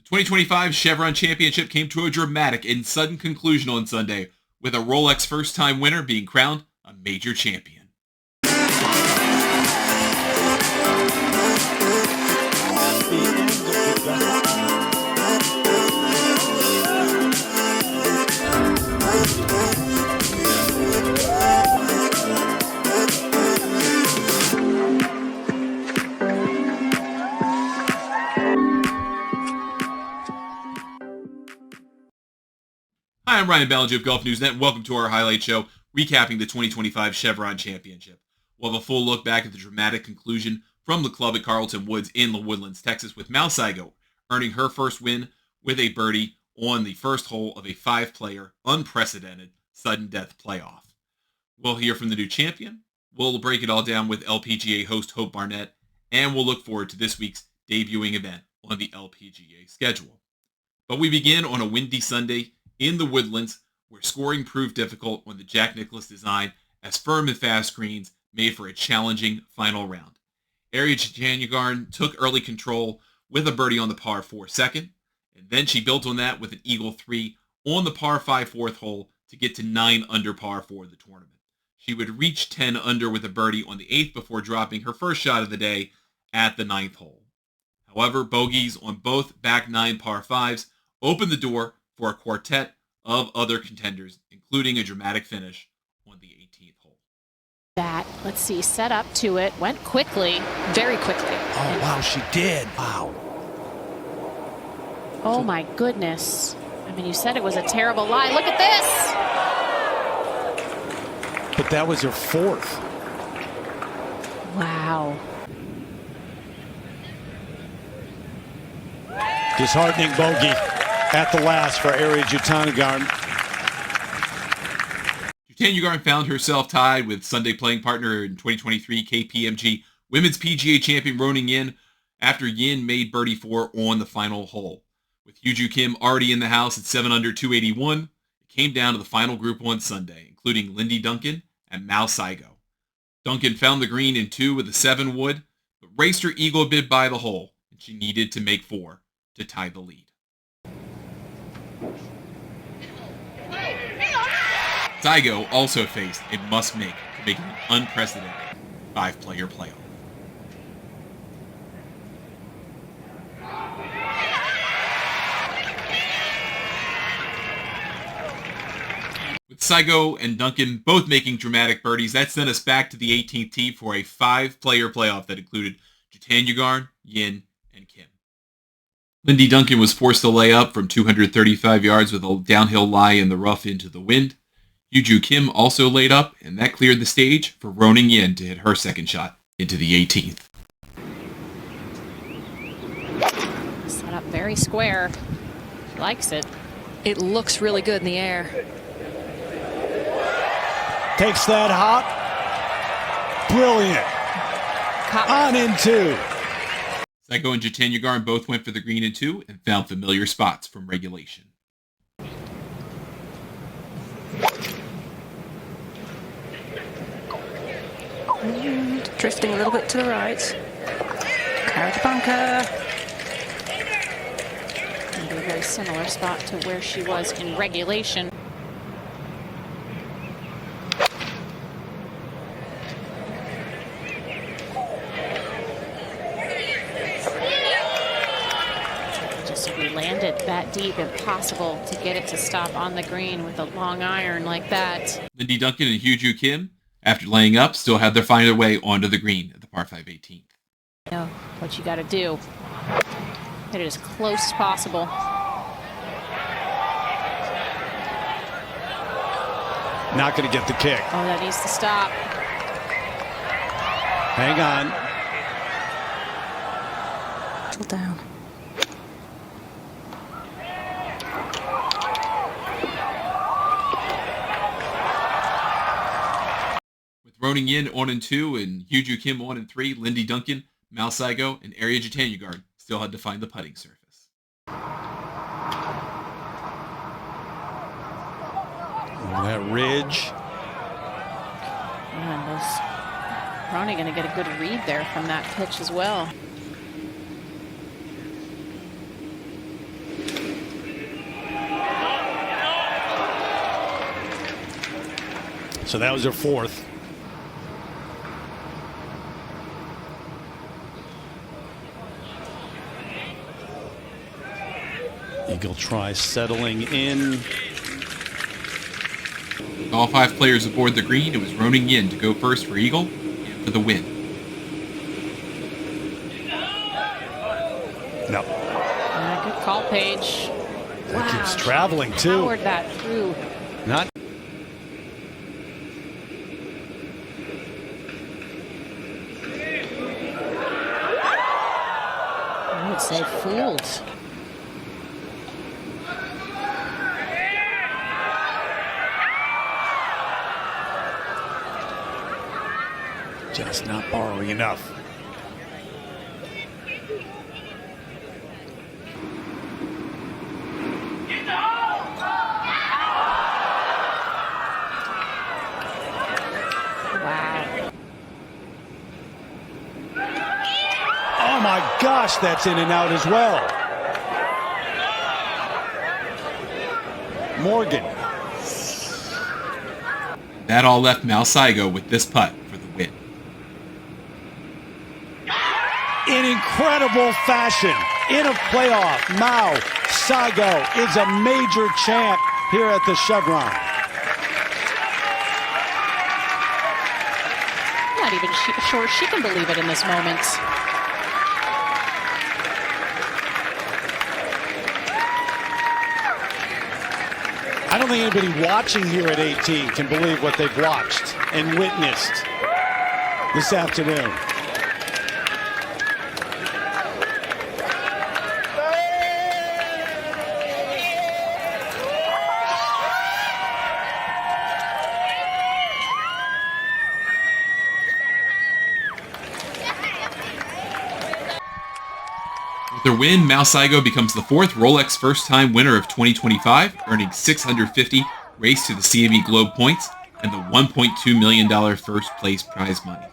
2025 Chevron Championship came to a dramatic and sudden conclusion on Sunday, with a Rolex first-time winner being crowned a major champion. Hi, I'm Ryan Ballengee of Golf Newsnet, and welcome to our highlight show, recapping the 2025 Chevron Championship. We'll have a full look back at the dramatic conclusion from the club at Carlton Woods in the Woodlands, Texas, with Mao Saigo earning her first win with a birdie on the first hole of a five-player, unprecedented, sudden death playoff. We'll hear from the new champion, we'll break it all down with LPGA host Hope Barnett, and we'll look forward to this week's debuting event on the LPGA schedule. But we begin on a windy Sunday in the Woodlands, where scoring proved difficult on the Jack Nicklaus design, as firm and fast greens made for a challenging final round. Ariya Jutanugarn took early control with a birdie on the par 4 second, and then she built on that with an eagle 3 on the par 5 fourth hole to get to 9 under par for the tournament. She would reach 10 under with a birdie on the 8th before dropping her first shot of the day at the 9th hole. However, bogeys on both back 9 par 5s opened the door for a quartet of other contenders, including a dramatic finish on the 18th hole. Let's see, set up to it, went quickly, very quickly. Oh, wow, she did. Wow. Oh, my goodness. I mean, you said it was a terrible lie. Look at this. But that was her fourth. Wow. Disheartening bogey at the last for Ariya Jutanugarn. Jutanugarn found herself tied with Sunday playing partner in 2023 KPMG Women's PGA champion Ronan Yin after Yin made birdie 4 on the final hole. With Hyuju Kim already in the house at 7 under 281, it came down to the final group on Sunday, including Lindy Duncan and Mao Saigo. Duncan found the green in 2 with a 7 wood, but raced her eagle a bit by the hole, and she needed to make 4 to tie the lead. Saigo also faced a must-make to make it an unprecedented 5-player playoff. With Saigo and Duncan both making dramatic birdies, that sent us back to the 18th tee for a 5-player playoff that included Jutanugarn, Yin, and Kim. Lindy Duncan was forced to lay up from 235 yards with a downhill lie in the rough into the wind. Hyuju Kim also laid up, and that cleared the stage for Ronan Yin to hit her second shot into the 18th. Set up very square. She likes it. It looks really good in the air. Takes that hop. Brilliant. On in 2. Saigo and Jutanugarn both went for the green in 2 and found familiar spots from regulation. Drifting a little bit to the right. Carried the bunker. Maybe a very similar spot to where she was in regulation. Just if we landed that deep, impossible to get it to stop on the green with a long iron like that. Lindy Duncan and Hyuju Kim, after laying up, still had to find their way onto the green at the par 5 18th. You know what you got to do. Hit it as close as possible. Not going to get the kick. Oh, that needs to stop. Hang on. Still down. Ronan Yin on in 2 and Hyuju Kim on in 3, Lindy Duncan, Mao Saigo, and Ariya Jutanugarn still had to find the putting surface. That ridge. And those Ronnie going to get a good read there from that pitch as well. So that was their fourth. Eagle try settling in. All 5 players aboard the green. It was Ronan Yin to go first for Eagle and for the win. No. Good call, Paige. That keeps traveling too. Powered that through. Not. I would say fooled. Just not borrowing enough. Wow. Oh my gosh, that's in and out as well. Morgan. That all left Mao Saigo with this putt for the win. In incredible fashion, in a playoff, Mao Saigo is a major champ here at the Chevron. Not even sure she can believe it in this moment. I don't think anybody watching here at 18 can believe what they've watched and witnessed this afternoon. With their win, Mao Saigo becomes the 4th Rolex first-time winner of 2025, earning $650 race to the CME Globe points and the $1.2 million first-place prize money.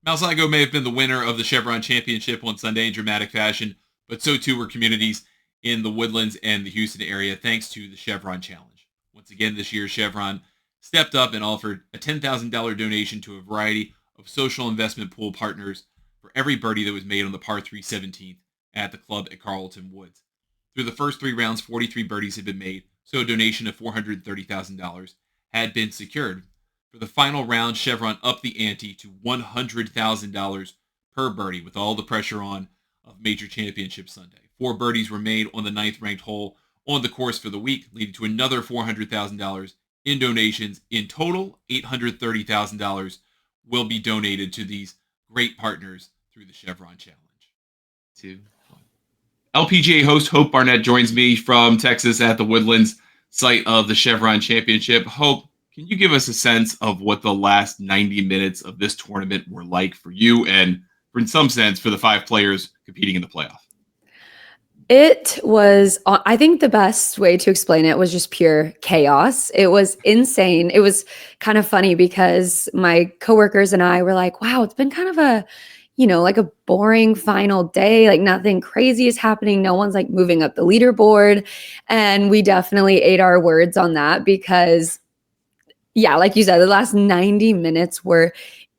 Mao Saigo may have been the winner of the Chevron Championship on Sunday in dramatic fashion, but so too were communities in the Woodlands and the Houston area thanks to the Chevron Challenge. Once again this year, Chevron stepped up and offered a $10,000 donation to a variety of social investment pool partners for every birdie that was made on the par 3 17th at the club at Carlton Woods. Through the first 3 rounds, 43 birdies had been made, so a donation of $430,000 had been secured. For the final round, Chevron upped the ante to $100,000 per birdie with all the pressure on of Major Championship Sunday. 4 birdies were made on the 9th-ranked hole on the course for the week, leading to another $400,000 in donations. In total, $830,000 will be donated to these great partners through the Chevron Challenge. 2, 1. LPGA host Hope Barnett joins me from Texas at the Woodlands site of the Chevron Championship. Hope, can you give us a sense of what the last 90 minutes of this tournament were like for you and, in some sense, for the 5 players competing in the playoff? It was, I think the best way to explain it was just pure chaos. It was insane. It was kind of funny because my coworkers and I were like, wow, it's been kind of a, like a boring final day. Like nothing crazy is happening. No one's like moving up the leaderboard. And we definitely ate our words on that because, yeah, like you said, the last 90 minutes were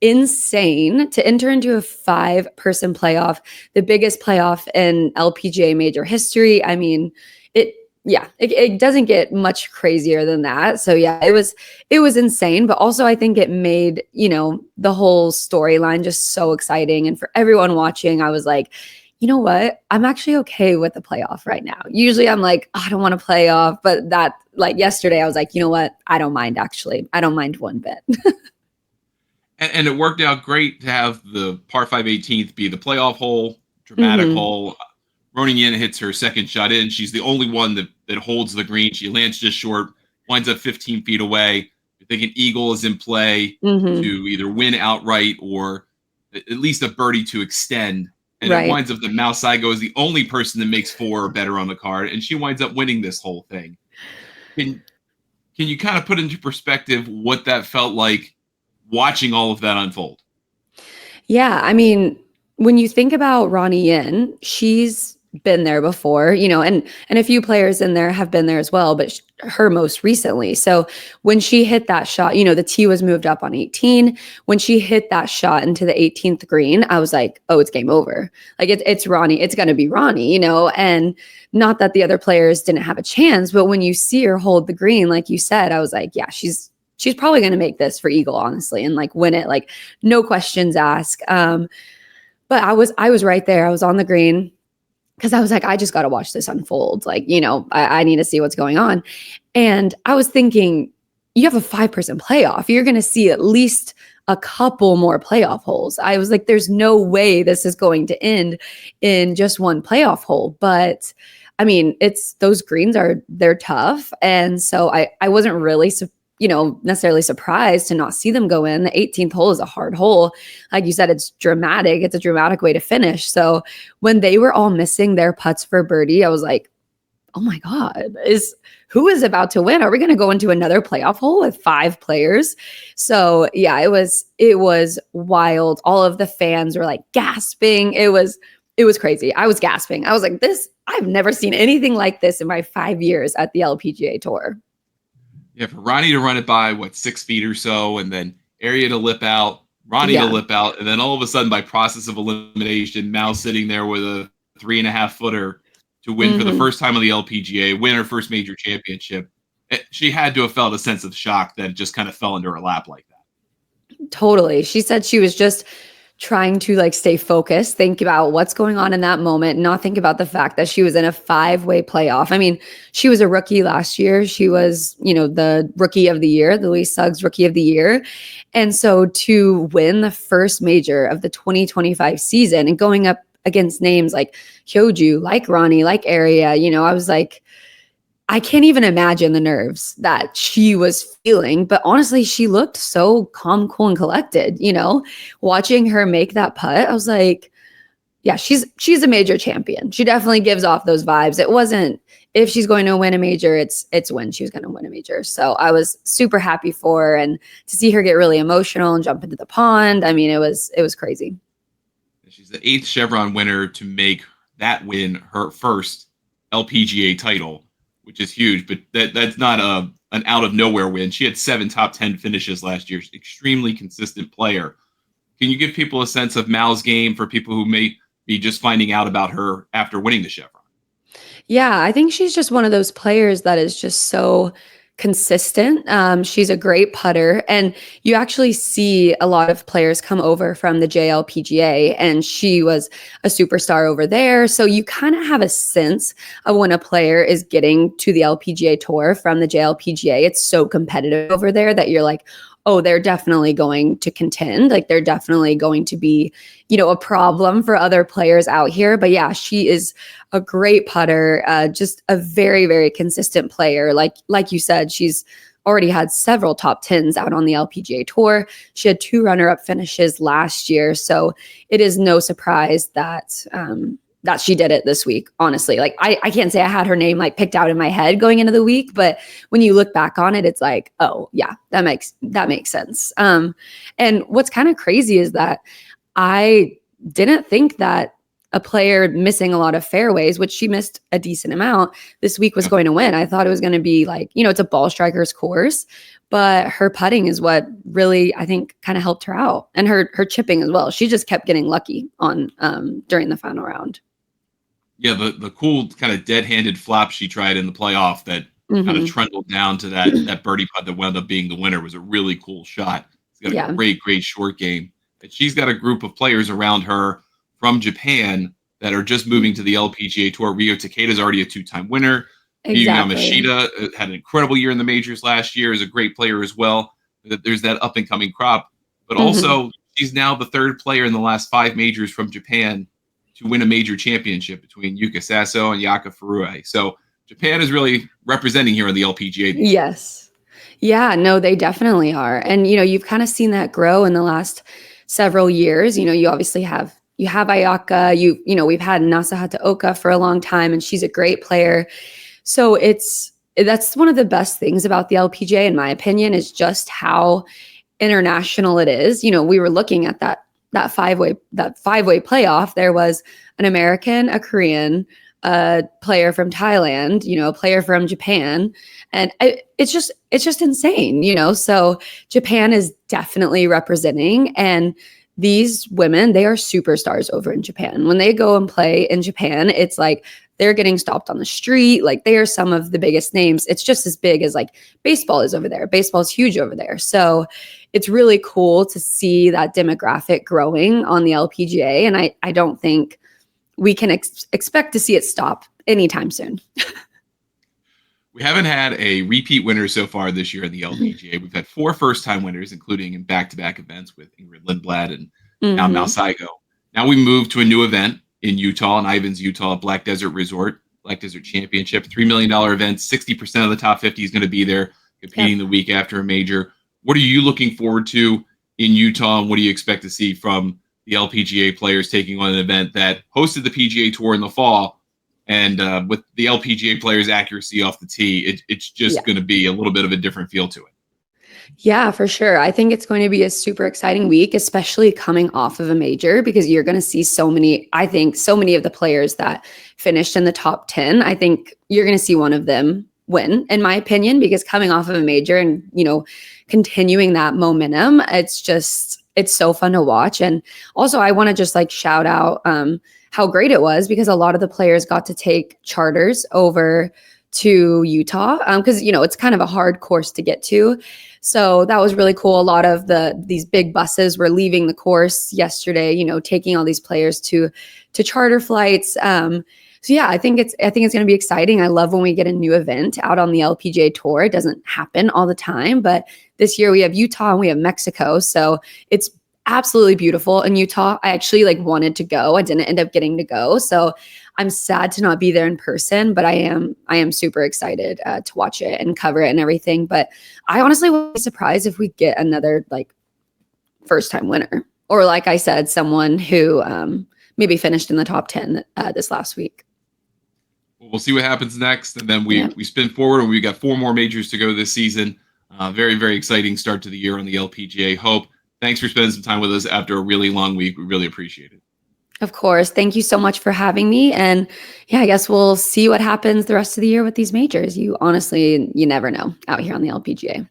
insane to enter into a 5-person playoff, the biggest playoff in LPGA major history. I mean, it doesn't get much crazier than that. So yeah, it was insane, but also I think it made, the whole storyline just so exciting. And for everyone watching, I was like, you know what? I'm actually okay with the playoff right now. Usually I'm like, I don't want to play off, but that like yesterday I was like, you know what? I don't mind actually. I don't mind one bit. And it worked out great to have the par 5 18th be the playoff hole, dramatic hole. Ronan Yin hits her second shot in. She's the only one that holds the green. She lands just short, winds up 15 feet away. You're thinking eagle is in play to either win outright or at least a birdie to extend. And it winds up that Mao Saigo is the only person that makes 4 or better on the card, and she winds up winning this whole thing. Can Can you kind of put into perspective what that felt like watching all of that unfold? Yeah, I mean, when you think about Ronnie Yin, she's been there before, and a few players in there have been there as well, but her most recently. So when she hit that shot, the tee was moved up on 18. When she hit that shot into the 18th green, I was like, oh, it's game over. Like it's Ronnie, it's going to be Ronnie, and not that the other players didn't have a chance, but when you see her hold the green, like you said, I was like, yeah, she's probably going to make this for eagle, honestly, and like win it, like no questions asked. But I was right there. I was on the green because I was like, I just got to watch this unfold. Like, I need to see what's going on. And I was thinking, you have a 5-person playoff. You're going to see at least a couple more playoff holes. I was like, there's no way this is going to end in just one playoff hole. But I mean, those greens they're tough. And so I wasn't really necessarily surprised to not see them go in. The 18th hole is a hard hole. Like you said, it's dramatic. It's a dramatic way to finish. So when they were all missing their putts for birdie, I was like, oh my God, who is about to win? Are we going to go into another playoff hole with 5 players? So yeah, it was wild. All of the fans were like gasping. It was crazy. I was gasping. I was like, I've never seen anything like this in my 5 years at the LPGA Tour. Yeah, for Ronnie to run it by 6 feet or so, and then Area to lip out, Ronnie to lip out, and then all of a sudden, by process of elimination, Mao sitting there with a 3.5 footer to win for the first time on the LPGA, win her first major championship. She had to have felt a sense of shock that just kind of fell into her lap like that. Totally. She said she was just trying to like stay focused, think about what's going on in that moment, not think about the fact that she was in a 5-way playoff. I mean, she was a rookie last year. She was, the rookie of the year, the Louise Suggs rookie of the year. And so to win the first major of the 2025 season and going up against names like Hyoju, like Ronnie, like Area, I was like, I can't even imagine the nerves that she was feeling. But honestly, she looked so calm, cool, and collected, watching her make that putt. I was like, yeah, she's a major champion. She definitely gives off those vibes. It wasn't if she's going to win a major, it's when she was going to win a major. So I was super happy for her, and to see her get really emotional and jump into the pond. I mean, it was crazy. She's the 8th Chevron winner to make that win her first LPGA title, which is huge, but that's not an out of nowhere win. She had 7 top 10 finishes last year. She's an extremely consistent player. Can you give people a sense of Mao's game for people who may be just finding out about her after winning the Chevron? Yeah, I think she's just one of those players that is just so consistent. She's a great putter, and you actually see a lot of players come over from the JLPGA, and she was a superstar over there. So you kind of have a sense of when a player is getting to the LPGA Tour from the JLPGA. It's so competitive over there that you're like, oh, they're definitely going to contend. Like they're definitely going to be, a problem for other players out here. But yeah, she is a great putter, just a very, very consistent player. Like you said, she's already had several top 10s out on the LPGA Tour. She had 2 runner-up finishes last year. So it is no surprise that that she did it this week, honestly. Like I can't say I had her name like picked out in my head going into the week, but when you look back on it, it's like, oh yeah, that makes sense. And what's kind of crazy is that I didn't think that a player missing a lot of fairways, which she missed a decent amount this week, was going to win. I thought it was going to be like, it's a ball striker's course, but her putting is what really, I think, kind of helped her out, and her chipping as well. She just kept getting lucky on during the final round. Yeah, the cool kind of dead-handed flop she tried in the playoff that kind of trundled down to that birdie putt that wound up being the winner was a really cool shot. She's got a great short game. And she's got a group of players around her from Japan that are just moving to the LPGA Tour. Ryo Takeda's already a 2-time winner. Exactly. Yuya Yamashita had an incredible year in the majors last year, is a great player as well. There's that up-and-coming crop. But also, she's now the 3rd player in the last 5 majors from Japan to win a major championship between Yuka Sasso and Yaka Furue. So Japan is really representing here on the LPGA. Yes. Yeah, no, they definitely are. And, you've kind of seen that grow in the last several years. You obviously have Ayaka, we've had Nasahata Oka for a long time, and she's a great player. So it's that's one of the best things about the LPGA, in my opinion, is just how international it is. We were looking at that five-way playoff. There was an American, a Korean, a player from Thailand, a player from Japan, and it's just insane. So Japan is definitely representing, and these women, they are superstars over in Japan. When they go and play in Japan, it's like they're getting stopped on the street. Like, they are some of the biggest names. It's just as big as like baseball is over there. Baseball is huge over there. So it's really cool to see that demographic growing on the LPGA. And I don't think we can expect to see it stop anytime soon. We haven't had a repeat winner so far this year in the LPGA. We've had 4 first-time winners, including in back-to-back events with Ingrid Lindblad and now Mao Saigo. Now we move to a new event in Utah, in Ivins, Utah, Black Desert Resort, Black Desert Championship, $3 million event. 60% of the top 50 is going to be there competing the week after a major. What are you looking forward to in Utah, and what do you expect to see from the LPGA players taking on an event that hosted the PGA Tour in the fall? And with the LPGA players' accuracy off the tee, it's just going to be a little bit of a different feel to it. Yeah, for sure. I think it's going to be a super exciting week, especially coming off of a major, because you're going to see so many of the players that finished in the top 10. I think you're going to see one of them win, in my opinion, because coming off of a major and, continuing that momentum, it's so fun to watch. And also I want to just like shout out how great it was, because a lot of the players got to take charters over to Utah, because it's kind of a hard course to get to. So that was really cool. A lot of these big buses were leaving the course yesterday, taking all these players to charter flights. So yeah, I think it's going to be exciting. I love when we get a new event out on the LPGA Tour. It doesn't happen all the time, but this year we have Utah and we have Mexico. So it's absolutely beautiful in Utah. I actually wanted to go. I didn't end up getting to go. So I'm sad to not be there in person, but I am super excited to watch it and cover it and everything. But I honestly would be surprised if we get another first time winner, or like I said, someone who maybe finished in the top 10 this last week. Well, we'll see what happens next, and then we spin forward, and we got 4 more majors to go this season. Very, very exciting start to the year on the LPGA. Hope, thanks for spending some time with us after a really long week. We really appreciate it. Of course. Thank you so much for having me. And yeah, I guess we'll see what happens the rest of the year with these majors. You never know out here on the LPGA.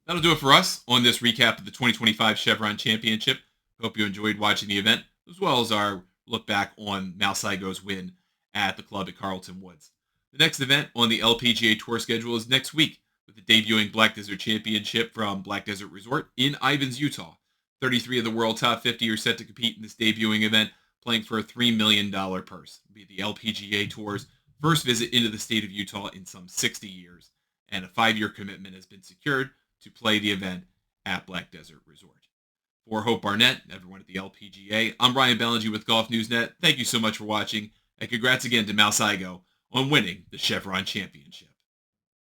That'll do it for us on this recap of the 2025 Chevron Championship. Hope you enjoyed watching the event, as well as our look back on Mao Saigo's win at the club at Carlton Woods. The next event on the LPGA Tour schedule is next week, with the debuting Black Desert Championship from Black Desert Resort in Ivins, Utah. 33 of the world top 50 are set to compete in this debuting event, playing for a $3 million purse. It'll be the LPGA Tour's first visit into the state of Utah in some 60 years, and a 5-year commitment has been secured to play the event at Black Desert Resort. For Hope Barnett, everyone at the LPGA, I'm Ryan Ballengee with Golf News Net. Thank you so much for watching, and congrats again to Mao Saigo on winning the Chevron Championship.